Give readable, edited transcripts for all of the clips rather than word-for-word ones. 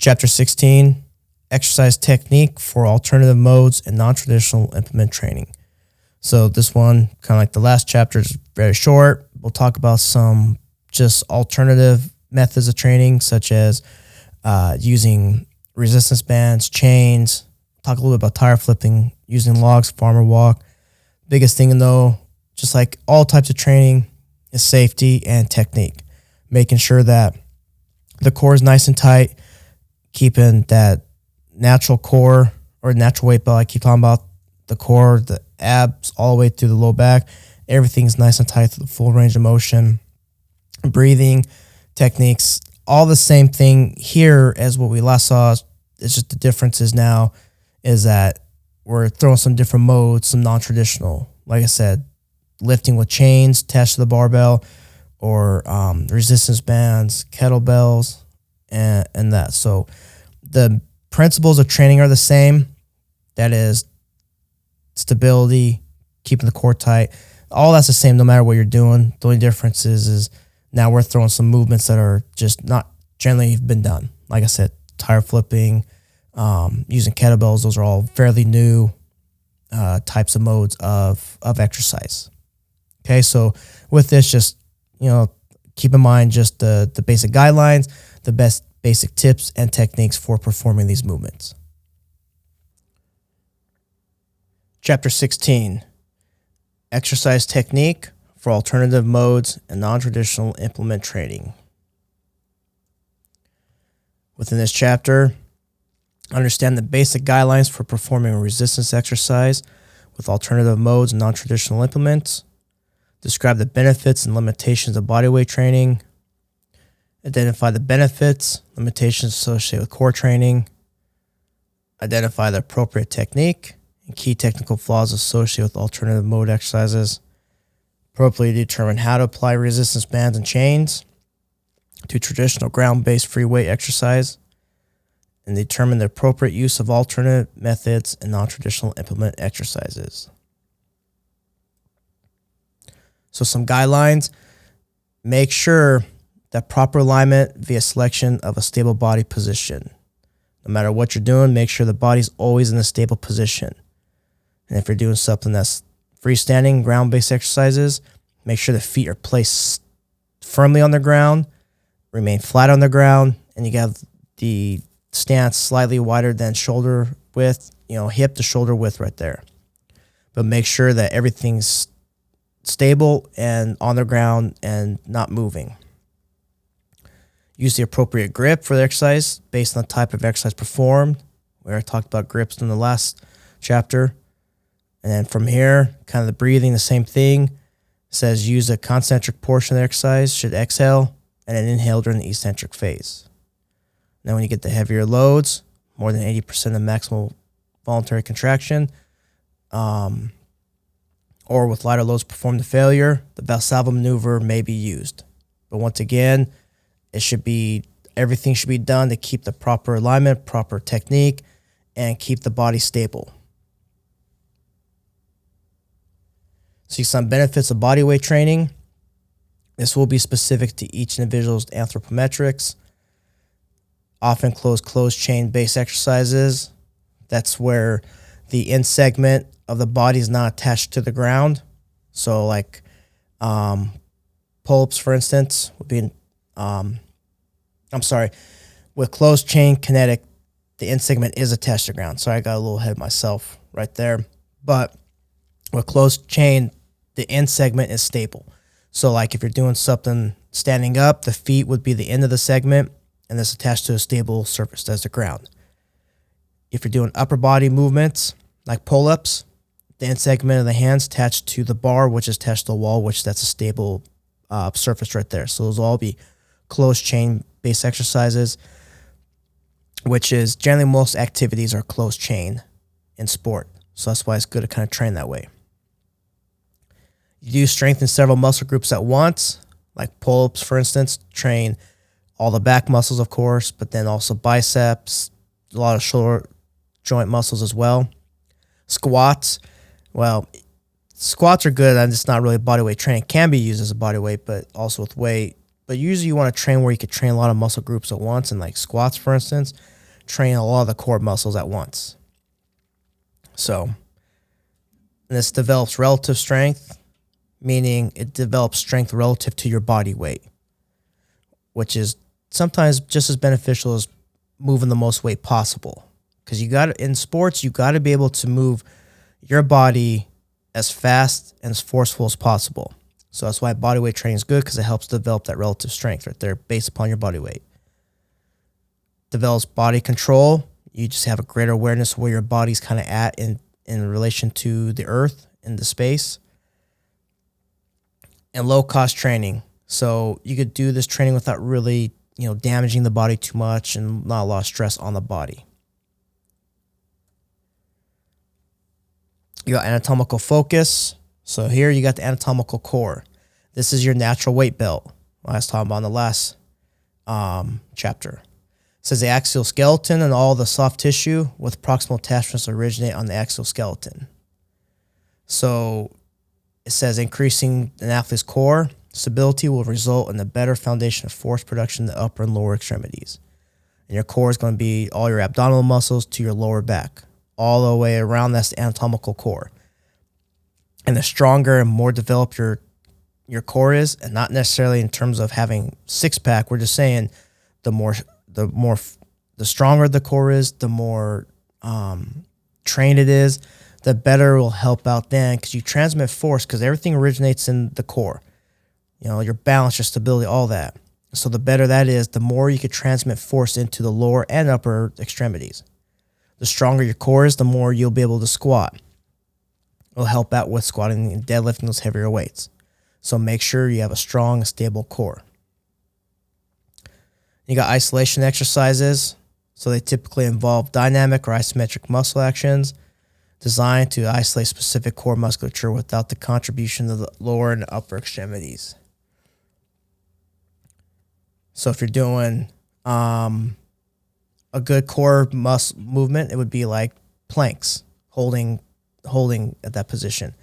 Chapter 16, Exercise Technique for Alternative Modes and Non-Traditional Implement Training. So this one, kind of like the last chapter, is very short. We'll talk about some just alternative methods of training, such as using resistance bands, chains, talk a little bit about tire flipping, using logs, farmer walk. Biggest thing though, just like all types of training, is safety and technique. Making sure that the core is nice and tight, keeping that natural core or natural weight belt. I keep talking about the core, the abs, all the way through the low back. Everything's nice and tight to the full range of motion. Breathing techniques, all the same thing here as what we last saw. It's just the difference is now is that we're throwing some different modes, some non-traditional. Like I said, lifting with chains attached to the barbell, or resistance bands, kettlebells, and that. So the principles of training are the same. That is stability, keeping the core tight. All that's the same no matter what you're doing. The only difference is now we're throwing some movements that are just not generally been done. Like I said, tire flipping, using kettlebells. Those are all fairly new types of modes of exercise. Okay, so with this, just keep in mind just the basic guidelines, the best basic tips and techniques for performing these movements. Chapter 16, Exercise Technique for Alternative Modes and Non-Traditional Implement Training. Within this chapter, understand the basic guidelines for performing a resistance exercise with alternative modes and non-traditional implements. Describe the benefits and limitations of bodyweight training. Identify the benefits, limitations associated with core training. Identify the appropriate technique and key technical flaws associated with alternative mode exercises. Appropriately determine how to apply resistance bands and chains to traditional ground-based free weight exercise. And determine the appropriate use of alternate methods and non-traditional implement exercises. So some guidelines: make sure that proper alignment via selection of a stable body position. No matter what you're doing, make sure the body's always in a stable position. And if you're doing something that's freestanding, ground-based exercises, make sure the feet are placed firmly on the ground, remain flat on the ground, and you got the stance slightly wider than shoulder width, hip to shoulder width right there. But make sure that everything's stable and on the ground and not moving. Use the appropriate grip for the exercise based on the type of exercise performed. We already talked about grips in the last chapter. And then from here, kind of the breathing, the same thing. It says use a concentric portion of the exercise, should exhale, and then inhale during the eccentric phase. Then when you get the heavier loads, more than 80% of maximal voluntary contraction, or with lighter loads performed to failure, the Valsalva maneuver may be used. But once again, everything should be done to keep the proper alignment, proper technique, and keep the body stable. See some benefits of bodyweight training. This will be specific to each individual's anthropometrics. Often closed chain base exercises. That's where the end segment of the body is not attached to the ground. So like pull-ups, for instance, would be with closed chain kinetic, the end segment is attached to the ground. Sorry, I got a little ahead of myself right there. But with closed chain, the end segment is stable. So like if you're doing something standing up, the feet would be the end of the segment, and it's attached to a stable surface, that's the ground. If you're doing upper body movements, like pull-ups, the end segment of the hands attached to the bar, which is attached to the wall, which that's a stable surface right there. So those will all be closed chain base exercises, which is generally most activities are closed chain in sport. So that's why it's good to kind of train that way. You do strengthen several muscle groups at once, like pull-ups, for instance, train all the back muscles, of course, but then also biceps, a lot of shoulder joint muscles as well. Squats, well, squats are good, and it's not really body weight training. It can be used as a body weight, but also with weight. But usually you want to train where you could train a lot of muscle groups at once, and like squats, for instance, train a lot of the core muscles at once. So this develops relative strength, meaning it develops strength relative to your body weight, which is sometimes just as beneficial as moving the most weight possible. Because in sports, you got to be able to move your body as fast and as forceful as possible. So that's why body weight training is good, because it helps develop that relative strength right there based upon your body weight. Develops body control. You just have a greater awareness of where your body's kind of at in relation to the earth and the space. And low cost training. So you could do this training without really, damaging the body too much and not a lot of stress on the body. You got anatomical focus. So here you got the anatomical core. This is your natural weight belt. I was talking about in the last chapter. It says the axial skeleton and all the soft tissue with proximal attachments originate on the axial skeleton. So it says increasing an athlete's core stability will result in a better foundation of force production in the upper and lower extremities. And your core is going to be all your abdominal muscles to your lower back. All the way around, that's the anatomical core. And the stronger and more developed your core is, and not necessarily in terms of having six-pack, we're just saying the stronger the core is, the more trained it is, the better it will help out then, because you transmit force, because everything originates in the core. Your balance, your stability, all that. So the better that is, the more you could transmit force into the lower and upper extremities. The stronger your core is, the more you'll be able to squat. It'll help out with squatting and deadlifting those heavier weights. So make sure you have a strong, stable core. You got isolation exercises. So they typically involve dynamic or isometric muscle actions designed to isolate specific core musculature without the contribution of the lower and upper extremities. So if you're doing a good core muscle movement, it would be like planks, holding at that position,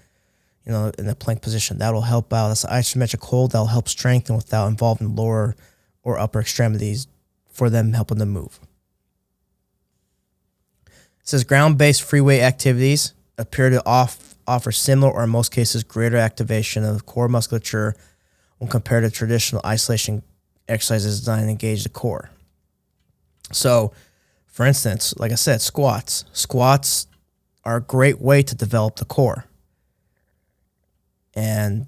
in the plank position. That'll help out. That's an isometric hold that'll help strengthen without involving lower or upper extremities for them helping them move. It says ground-based free weight activities appear to offer similar or in most cases greater activation of core musculature when compared to traditional isolation exercises designed to engage the core. So, for instance, like I said, squats. Squats are a great way to develop the core. And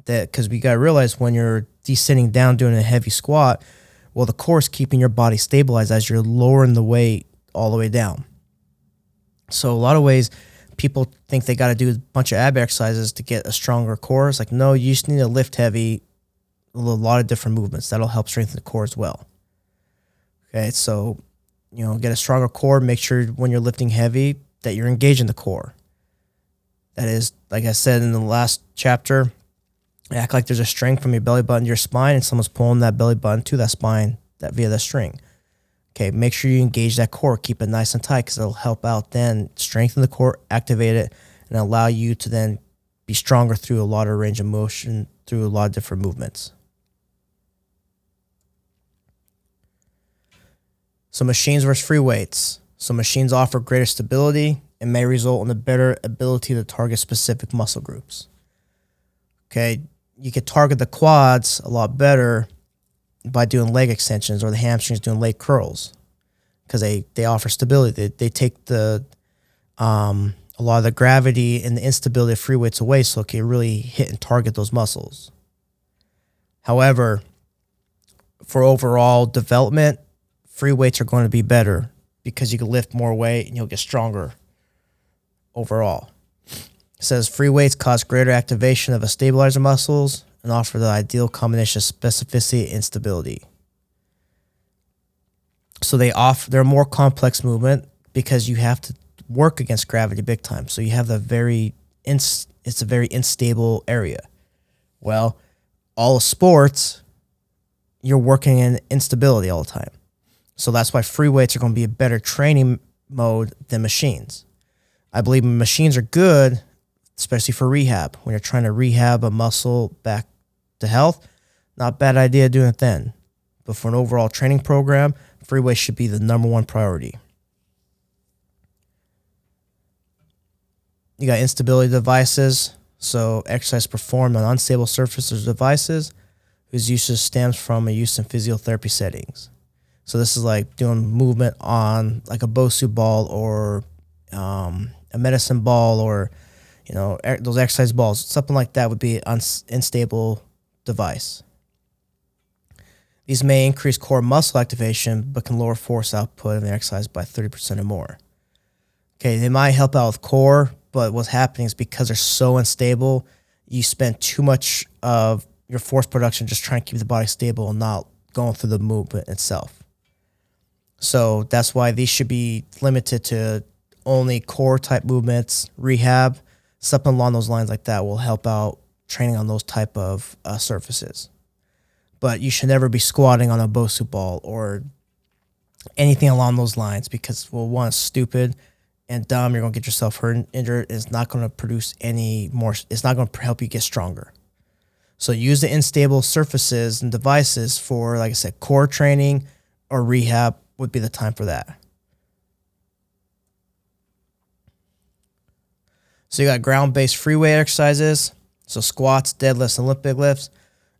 that, because we got to realize when you're descending down doing a heavy squat, well, the core is keeping your body stabilized as you're lowering the weight all the way down. So a lot of ways people think they got to do a bunch of ab exercises to get a stronger core. It's like, no, you just need to lift heavy, a lot of different movements. That'll help strengthen the core as well. Okay, so, get a stronger core. Make sure when you're lifting heavy that you're engaging the core. That is, like I said in the last chapter, act like there's a string from your belly button to your spine and someone's pulling that belly button to that spine via that string. Okay, make sure you engage that core. Keep it nice and tight, because it'll help out then strengthen the core, activate it, and allow you to then be stronger through a lot of range of motion, through a lot of different movements. So machines versus free weights. So machines offer greater stability and may result in a better ability to target specific muscle groups. Okay, you could target the quads a lot better by doing leg extensions, or the hamstrings doing leg curls, because they offer stability. They take a lot of the gravity and the instability of free weights away, so it can really hit and target those muscles. However, for overall development, free weights are going to be better, because you can lift more weight and you'll get stronger overall. It says free weights cause greater activation of a stabilizer muscles and offer the ideal combination of specificity and stability. So they're a more complex movement, because you have to work against gravity big time. So you have it's a very unstable area. Well, all sports, you're working in instability all the time. So that's why free weights are going to be a better training mode than machines. I believe machines are good, especially for rehab. When you're trying to rehab a muscle back to health, Not a bad idea doing it then. But for an overall training program, free weight should be the number one priority. You got instability devices. So exercise performed on unstable surfaces or devices whose usage stems from a use in physiotherapy settings. So this is like doing movement on like a Bosu ball or a medicine ball, or those exercise balls. Something like that would be an unstable device. These may increase core muscle activation, but can lower force output of the exercise by 30% or more. Okay, they might help out with core, but what's happening is because they're so unstable, you spend too much of your force production just trying to keep the body stable and not going through the movement itself. So that's why these should be limited to only core type movements, rehab, something along those lines like that will help out training on those type of surfaces. But you should never be squatting on a Bosu ball or anything along those lines because, well, one, it's stupid and dumb. You're going to get yourself hurt and injured. It's not going to produce any more. It's not going to help you get stronger. So use the unstable surfaces and devices for, like I said, core training or rehab would be the time for that. So you got ground-based free weight exercises. So squats, deadlifts, and Olympic lifts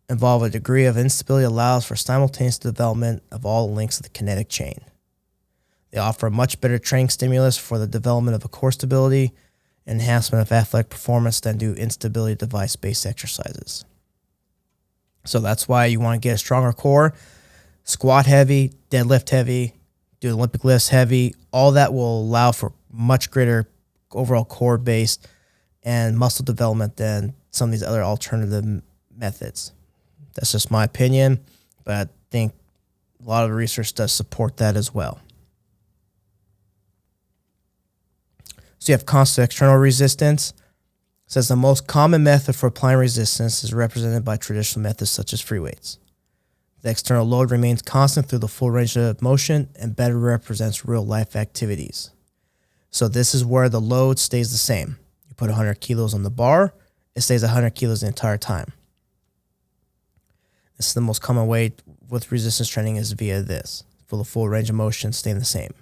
involve a degree of instability allows for simultaneous development of all links of the kinetic chain. They offer a much better training stimulus for the development of a core stability and enhancement of athletic performance than do instability device-based exercises. So that's why you want to get a stronger core. Squat heavy, deadlift heavy, do Olympic lifts heavy. All that will allow for much greater overall core-based and muscle development than some of these other alternative methods. That's just my opinion, but I think a lot of the research does support that as well. So you have constant external resistance. It says the most common method for applying resistance is represented by traditional methods such as free weights. The external load remains constant through the full range of motion and better represents real-life activities. So this is where the load stays the same. You put 100 kilos on the bar, it stays 100 kilos the entire time. This is the most common way with resistance training is via this, for the full range of motion staying the same.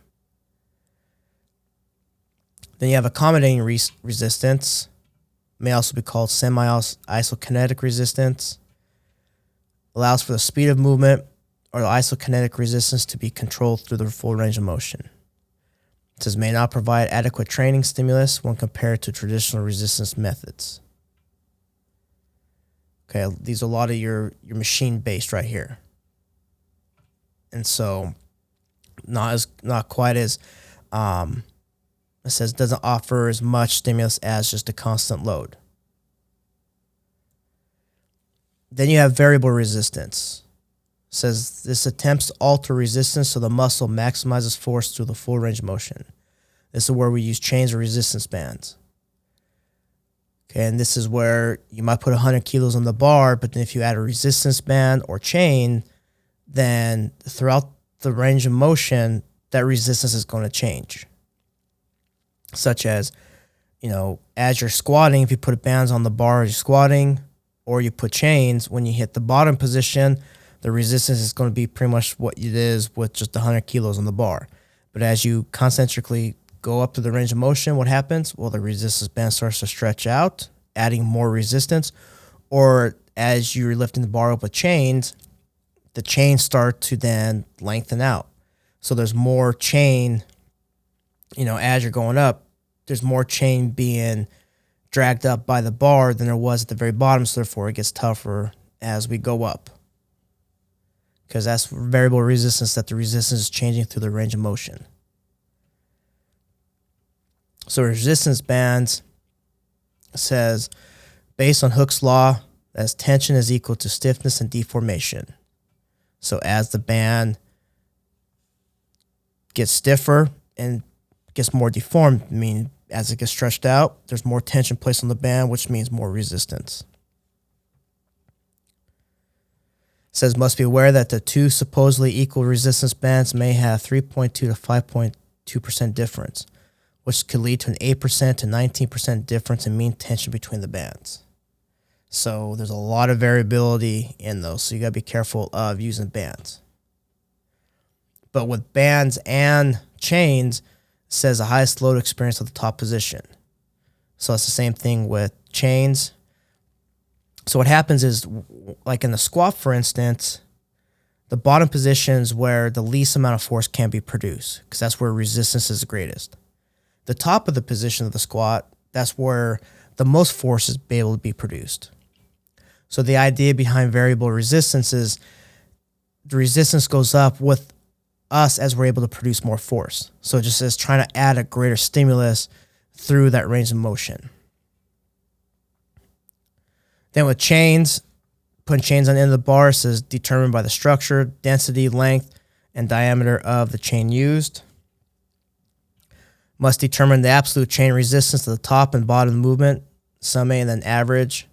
Then you have accommodating resistance, may also be called semi-isokinetic resistance. Allows for the speed of movement or the isokinetic resistance to be controlled through the full range of motion. It says may not provide adequate training stimulus when compared to traditional resistance methods. Okay, these are a lot of your machine-based right here. And so not quite as it says doesn't offer as much stimulus as just a constant load. Then you have variable resistance. It says this attempts to alter resistance so the muscle maximizes force through the full range of motion. This is where we use chains or resistance bands. Okay, and this is where you might put 100 kilos on the bar, but then if you add a resistance band or chain, then throughout the range of motion, that resistance is going to change. Such as, as you're squatting, if you put bands on the bar as you're squatting, or you put chains, when you hit the bottom position, the resistance is going to be pretty much what it is with just 100 kilos on the bar. But as you concentrically go up to the range of motion, what happens? Well, the resistance band starts to stretch out, adding more resistance. Or as you're lifting the bar up with chains, the chains start to then lengthen out. So there's more chain, as you're going up, there's more chain being dragged up by the bar than there was at the very bottom. So therefore it gets tougher as we go up. Because that's variable resistance, that the resistance is changing through the range of motion. So resistance bands says, based on Hooke's law, as tension is equal to stiffness and deformation. So as the band gets stiffer and gets more deformed, meaning as it gets stretched out, there's more tension placed on the band, which means more resistance. It says must be aware that the two supposedly equal resistance bands may have 3.2 to 5.2% difference, which could lead to an 8% to 19% difference in mean tension between the bands. So there's a lot of variability in those. So you got to be careful of using bands. But with bands and chains, it says the highest load experience at the top position. So it's the same thing with chains. So what happens is, like in the squat, for instance, the bottom position is where the least amount of force can be produced, because that's where resistance is the greatest. The top of the position of the squat, that's where the most force is able to be produced. So the idea behind variable resistance is the resistance goes up with us as we're able to produce more force. So it just is trying to add a greater stimulus through that range of motion. Then with chains, putting chains on the end of the bar says determined by the structure, density, length, and diameter of the chain used. Must determine the absolute chain resistance to the top and bottom of the movement, summation, and then average.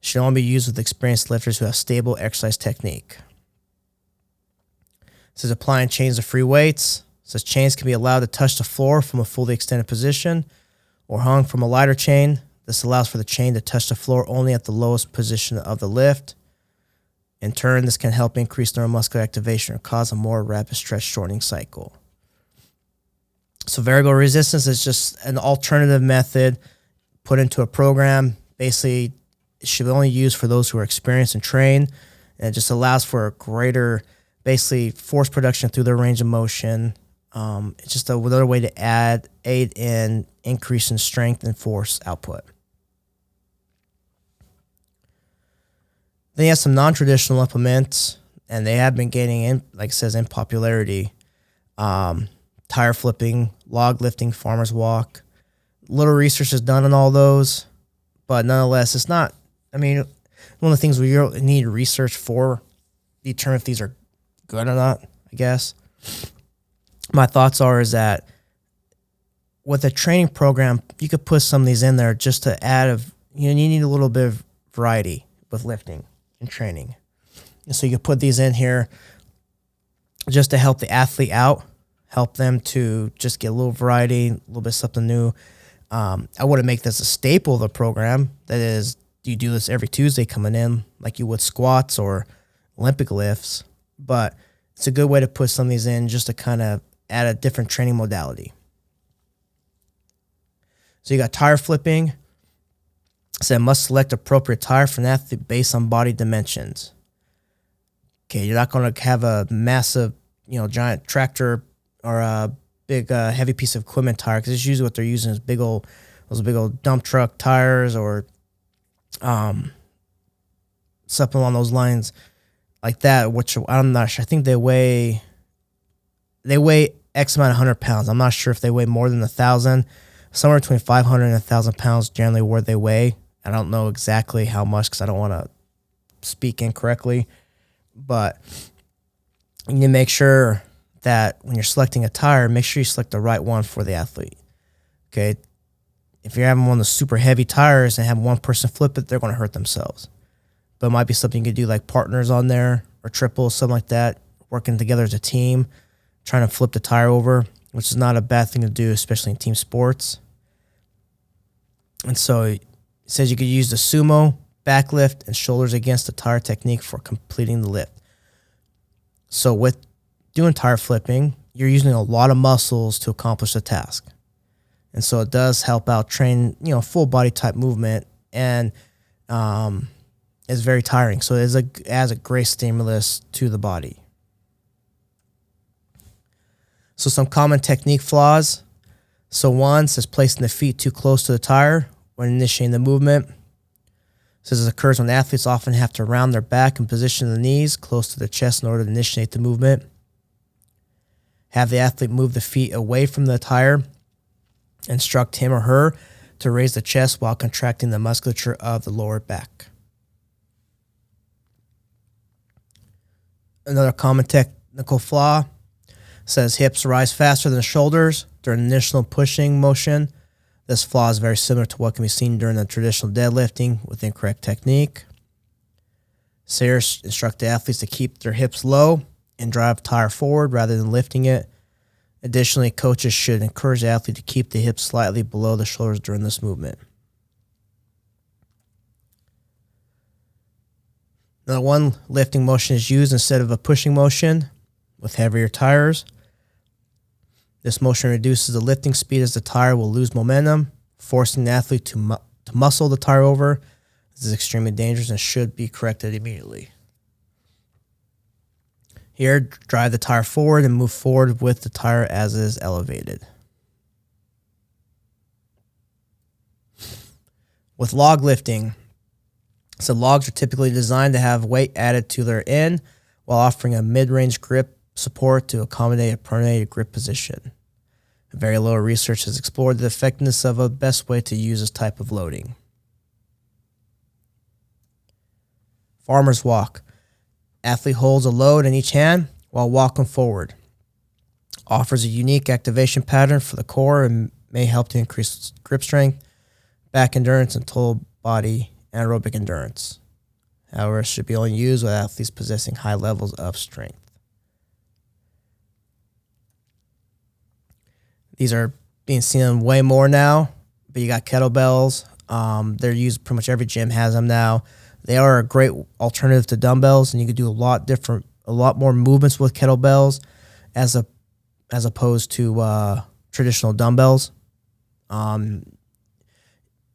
Should only be used with experienced lifters who have stable exercise technique. It says applying chains to free weights. It says chains can be allowed to touch the floor from a fully extended position or hung from a lighter chain. This allows for the chain to touch the floor only at the lowest position of the lift. In turn, this can help increase neuromuscular activation or cause a more rapid stretch shortening cycle. So variable resistance is just an alternative method put into a program. Basically, it should be only used for those who are experienced and trained, and it just allows for a greater, basically, force production through the range of motion. It's just another way to aid in increasing strength and force output. Then you have some non-traditional implements, and they have been gaining, like it says, in popularity. Tire flipping, log lifting, farmer's walk. Little research is done on all those, but nonetheless, it's not, one of the things we need research for to determine if these are good or not, I guess. My thoughts is that with a training program, you could put some of these in there just to add, you need a little bit of variety with lifting and training. And so you could put these in here just to help the athlete out, help them to just get a little variety, a little bit of something new. I wouldn't make this a staple of the program. That is, you do this every Tuesday coming in like you would squats or Olympic lifts, but it's a good way to put some of these in just to kind of add a different training modality. So you got tire flipping. So must select appropriate tire for an athlete based on body dimensions. Okay, you're not going to have a massive, giant tractor or a big heavy piece of equipment tire, because it's usually what they're using is those big old dump truck tires or something along those lines like that, which I'm not sure. I think they weigh X amount of 100 pounds. I'm not sure if they weigh more than 1,000. Somewhere between 500 and 1,000 pounds generally where they weigh. I don't know exactly how much because I don't want to speak incorrectly, but you need to make sure that when you're selecting a tire, make sure you select the right one for the athlete. Okay, if you're having one of the super heavy tires and have one person flip it, they're going to hurt themselves. But it might be something you could do like partners on there or triples, something like that, working together as a team, trying to flip the tire over, which is not a bad thing to do, especially in team sports. And so it says you could use the sumo, back lift, and shoulders against the tire technique for completing the lift. So with doing tire flipping, you're using a lot of muscles to accomplish the task. And so it does help out train, full body type movement, and it's very tiring. So it adds a great stimulus to the body. So some common technique flaws. So one says placing the feet too close to the tire when initiating the movement. It says it occurs when athletes often have to round their back and position the knees close to the chest in order to initiate the movement. Have the athlete move the feet away from the tire. Instruct him or her to raise the chest while contracting the musculature of the lower back. Another common technical flaw says hips rise faster than the shoulders during initial pushing motion. This flaw is very similar to what can be seen during the traditional deadlifting with incorrect technique. Sayers instruct the athletes to keep their hips low and drive tire forward rather than lifting it. Additionally, coaches should encourage the athlete to keep the hips slightly below the shoulders during this movement. Now, one lifting motion is used instead of a pushing motion with heavier tires. This motion reduces the lifting speed as the tire will lose momentum, forcing the athlete to muscle the tire over. This is extremely dangerous and should be corrected immediately. Here, drive the tire forward and move forward with the tire as it is elevated. With log lifting, so logs are typically designed to have weight added to their end while offering a mid-range grip support to accommodate a pronated grip position. Very little research has explored the effectiveness of a best way to use this type of loading. Farmer's walk. Athlete holds a load in each hand while walking forward. Offers a unique activation pattern for the core and may help to increase grip strength, back endurance, and total body anaerobic endurance. However, it should be only used with athletes possessing high levels of strength. These are being seen way more now, but you got kettlebells. They're used, pretty much every gym has them now. They are a great alternative to dumbbells, and you can do a lot more movements with kettlebells as opposed to traditional dumbbells.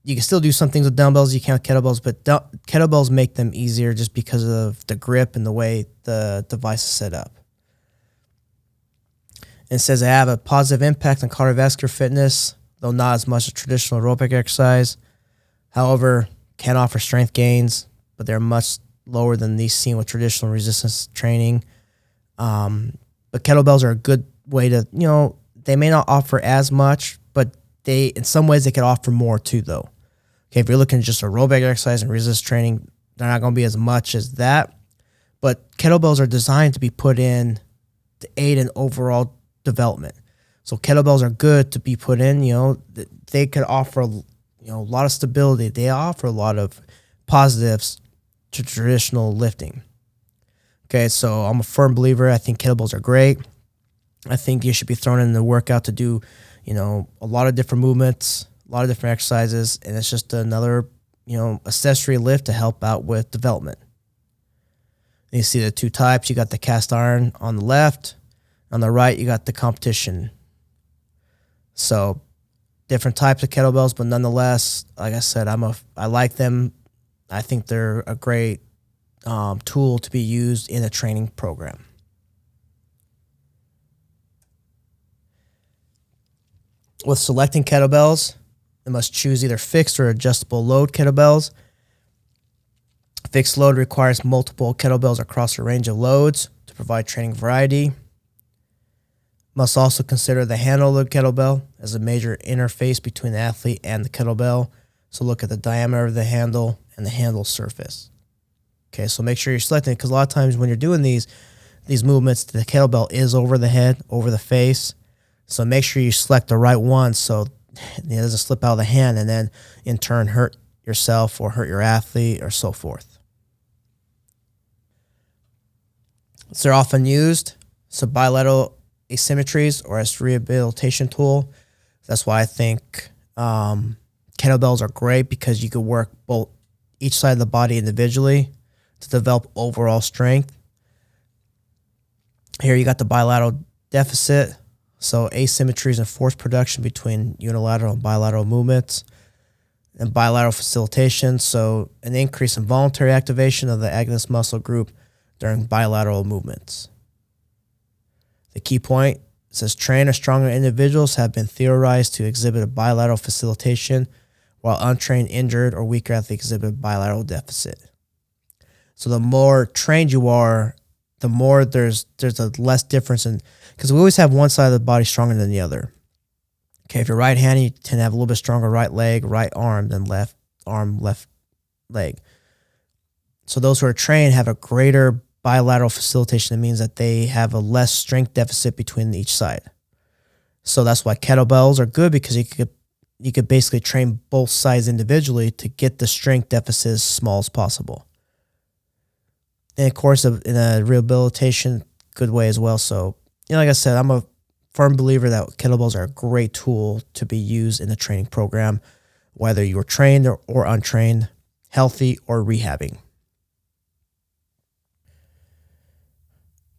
You can still do some things with dumbbells you can't with kettlebells, but kettlebells make them easier just because of the grip and the way the device is set up. And it says they have a positive impact on cardiovascular fitness, though not as much as traditional aerobic exercise. However, can offer strength gains, but they're much lower than these seen with traditional resistance training. But kettlebells are a good way to, they may not offer as much, but in some ways they could offer more too, though. Okay, if you're looking at just aerobic exercise and resistance training, they're not going to be as much as that. But kettlebells are designed to be put in to aid in overall development. So kettlebells are good to be put in. They could offer a lot of stability. They offer a lot of positives to traditional lifting. Okay, so I'm a firm believer. I think kettlebells are great. I think you should be thrown in the workout to do, a lot of different movements, a lot of different exercises, and it's just another, accessory lift to help out with development. And you see the two types. You got the cast iron on the left. On the right, you got the competition. So different types of kettlebells, but nonetheless, like I said, I like them. I think they're a great tool to be used in a training program. With selecting kettlebells, you must choose either fixed or adjustable load kettlebells. Fixed load requires multiple kettlebells across a range of loads to provide training variety. Must also consider the handle of the kettlebell as a major interface between the athlete and the kettlebell. So look at the diameter of the handle and the handle surface. Okay, so make sure you're selecting it, because a lot of times when you're doing these movements, the kettlebell is over the head, over the face. So make sure you select the right one so it doesn't slip out of the hand and then in turn hurt yourself or hurt your athlete or so forth. So they're often used as bilateral asymmetries or as rehabilitation tool. That's why I think kettlebells are great, because you could work both each side of the body individually to develop overall strength. Here you got the bilateral deficit. So asymmetries in force production between unilateral and bilateral movements, and bilateral facilitation. So an increase in voluntary activation of the agonist muscle group during bilateral movements. The key point says trained or stronger individuals have been theorized to exhibit a bilateral facilitation, while untrained, injured, or weaker athletes exhibit a bilateral deficit. So the more trained you are, the more there's a less difference in, because we always have one side of the body stronger than the other. Okay, if you're right-handed, you tend to have a little bit stronger right leg, right arm than left arm, left leg. So those who are trained have a greater bilateral facilitation. That means that they have a less strength deficit between each side. So that's why kettlebells are good, because you could basically train both sides individually to get the strength deficit as small as possible. And of course, in a rehabilitation good way as well. So, like I said, I'm a firm believer that kettlebells are a great tool to be used in a training program, whether you're trained or untrained, healthy or rehabbing.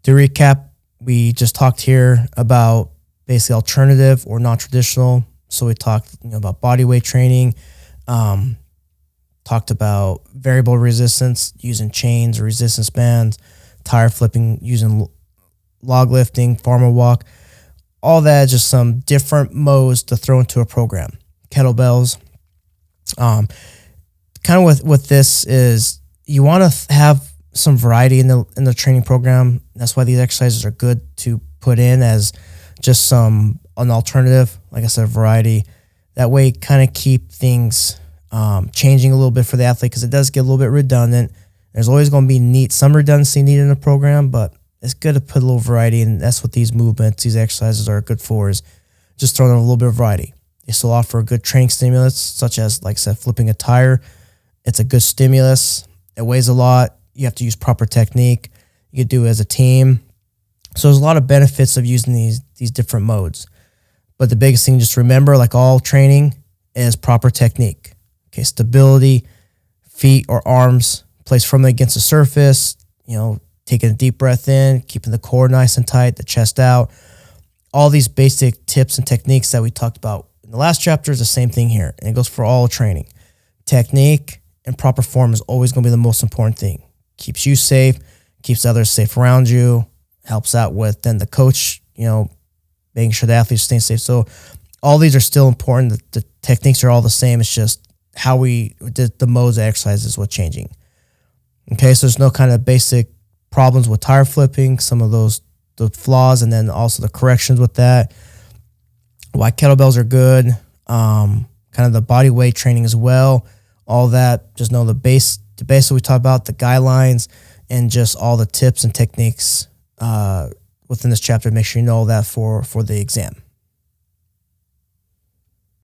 To recap, we just talked here about basically alternative or non-traditional. So we talked about body weight training, talked about variable resistance using chains or resistance bands, tire flipping using log lifting, farmer walk. All that, just some different modes to throw into a program. Kettlebells. Kind of with this is you want to have some variety in the training program. That's why these exercises are good to put in as just an alternative. Like I said, variety. That way, kind of keep things changing a little bit for the athlete, because it does get a little bit redundant. There's always going to be some redundancy needed in the program, but it's good to put a little variety, and that's what these movements, these exercises are good for, is just throwing in a little bit of variety. They still offer a good training stimulus, such as, like I said, flipping a tire. It's a good stimulus. It weighs a lot. You have to use proper technique. You could do it as a team. So there's a lot of benefits of using these different modes. But the biggest thing, just remember, like all training, is proper technique. Okay, stability, feet or arms placed firmly against the surface, taking a deep breath in, keeping the core nice and tight, the chest out. All these basic tips and techniques that we talked about in the last chapter is the same thing here. And it goes for all training. Technique and proper form is always going to be the most important thing. Keeps you safe, keeps others safe around you, helps out with then the coach, making sure the athletes stay safe. So all these are still important. The techniques are all the same. It's just how we did the modes of exercise is what's changing. Okay, so there's no kind of basic problems with tire flipping, some of the flaws, and then also the corrections with that. Why kettlebells are good, kind of the body weight training as well. All that, just know the base that we talked about, the guidelines, and just all the tips and techniques within this chapter. Make sure you know all that for the exam.